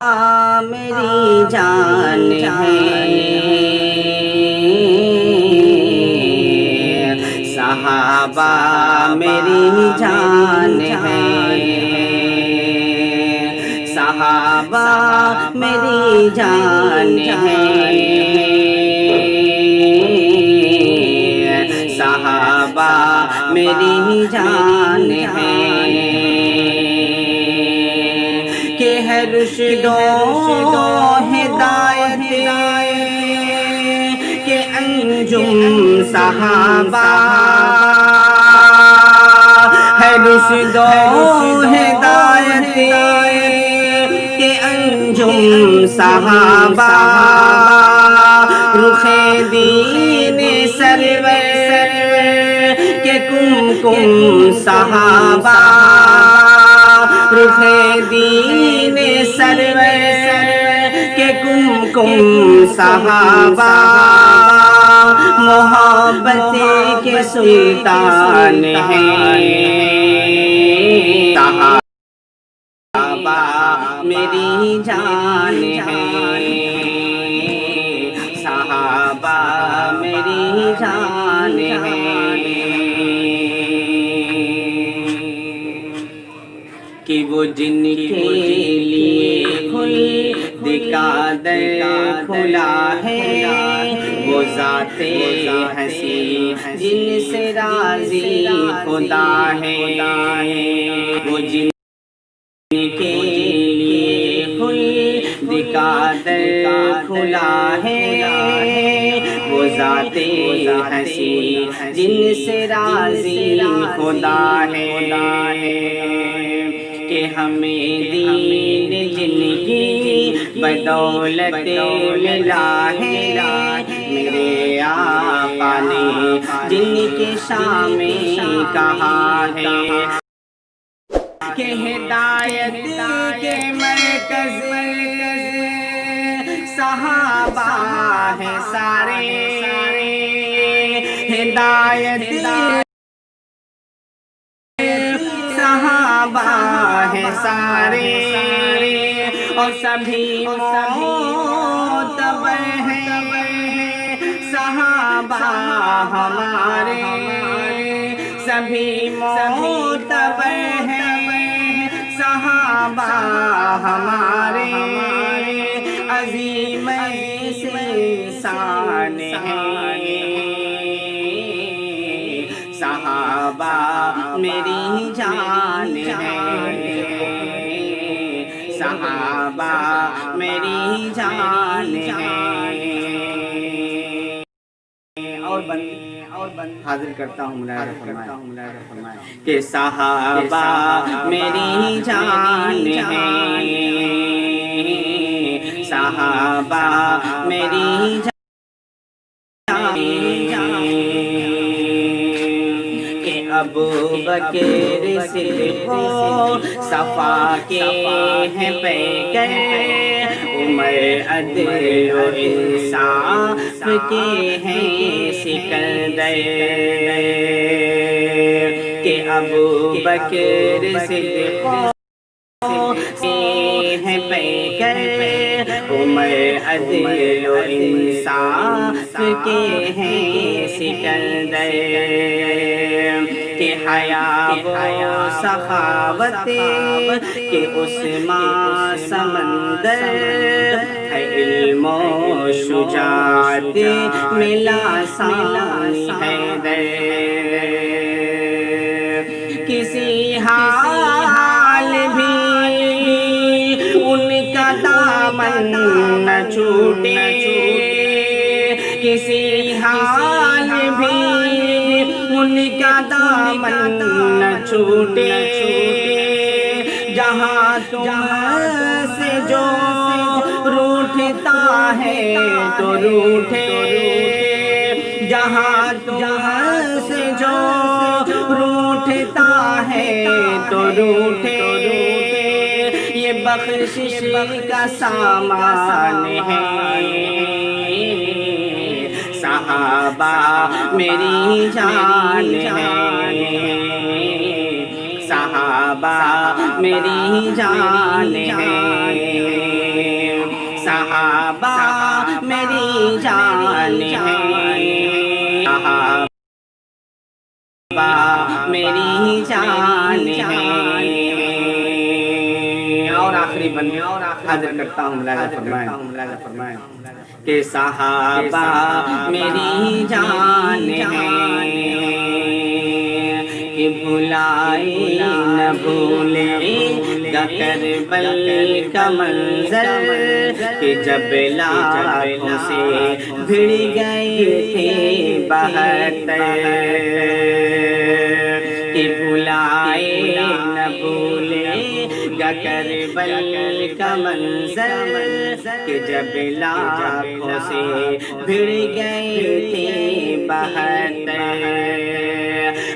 میری جان ہے، صحابہ میری جان ہے، صحابہ میری جان ہے، صحابہ میری جان ہے، کہ ہے رشد و ہدایت کہ انجم صحابہ، ہے رشد و ہدایت کہ انجم صحابہ، رخ دین سرور کہ کم کم صحابہ، رخ دین سرور کہ کم کم صحابہ، محبت کے سلطان ہیں صحابہ میری جان ہے، صحابہ میری جان ہے، کہ وہ جن کے لیے خلد کا در کھلا ہے، وہ ذات ہستی جن سے راضی خدا ہے، وہ جن کے لیے خلد کا در کھلا ہے، وہ ذات ہستی جن سے راضی خدا ہے، کہ ہمیں دین جن کی بدولت ملا ہے، میرے آقا نے جن کی شان میں کہا ہے کہ ہدایت کے مرکز صحابہ ہیں سارے، ہدایت صحابہ ہیں سارے، اور سبھی معتبر ہیں صحابہ ہمارے، سبھی معتبر ہیں صحابہ ہمارے، عظیم سے شان ہے صحابہ میری جان ہے، صحابہ میری جان ہے، اور حاضر کرتا ہوں ملاحظہ فرمائیں کہ صحابہ میری جان ہے، صحابہ میری جان کہ ابو بکر صدیق صفا کے ہیں پیکر، عمر عدل و انصاف کے ہیں سکندر، کہ ابو بکر صدیق ہیں پیکر، عمر عدل و انصاف کے ہیں سکندر، کہ حیا و سخاوت کہ عثمان سمندر، ہے علم و شجاعت ملا ثانی حیدر، کسی حال بھی ان کا دامن نہ چھوٹے، کسی حال بھی ان کا دامن نہ چھوٹے، جہاں تم سے جو روٹھتا ہے تو روٹھے، جہاں تم سے جو روٹھتا ہے تو روٹھے، یہ بخشش کا سامان ہے صحابہ میری جان ہے، صحابہ میری جان ہے، صحابہ میری جان ہے، صحابہ میری جان ہے۔ اور آخری بندے اور حاضر کرتا ہوں، ملاحظہ فرمائیں کہ صحابہ میری جان ہے، کہ بھلائے نہ بھولے گا کربل کا منظر، کہ جب لاکھوں سے بھڑ گئے تھے 72، کہ بھلائے نہ بھولے گا کربل کا منظر، کہ جب لاکھوں سے بھڑ گئے تھے 72۔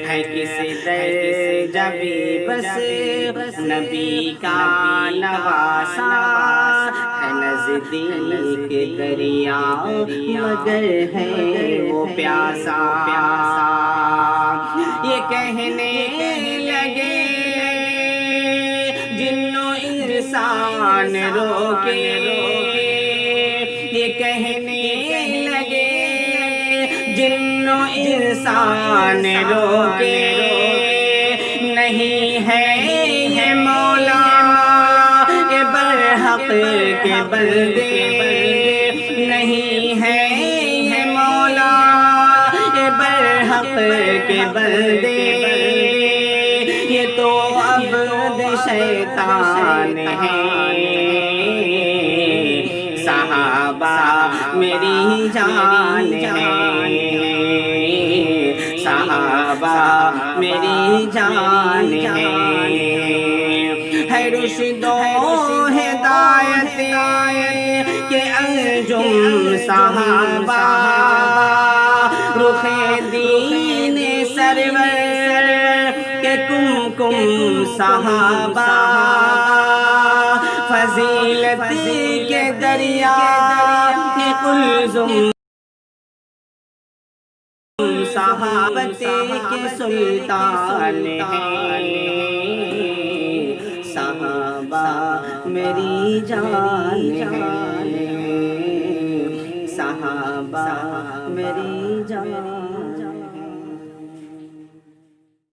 ہے کس درجہ بھی بس نبی کا نواسا، ہے نزدیک دریا مگر ہے وہ پیاسا۔ یہ کہنے لگے جن و انسان روکے، یہ کہنے لگے جن و انسان روکے، نہیں ہے یہ مولا یہ برحق کے بندے، نہیں ہے یہ مولا یہ برحق کے بندے، یہ تو عبد شیطان ہے۔ صحابہ میری جان ہے، صحابہ میری جان ہے رشد و ہدایت کے انجم صحابہ، رخ دین سرور کے کم صحابہ، فضیلت کے دریا کے قلزم صحابت کے سلطان ہیں۔ صحابہ میری جان ہے، صحابہ میری جان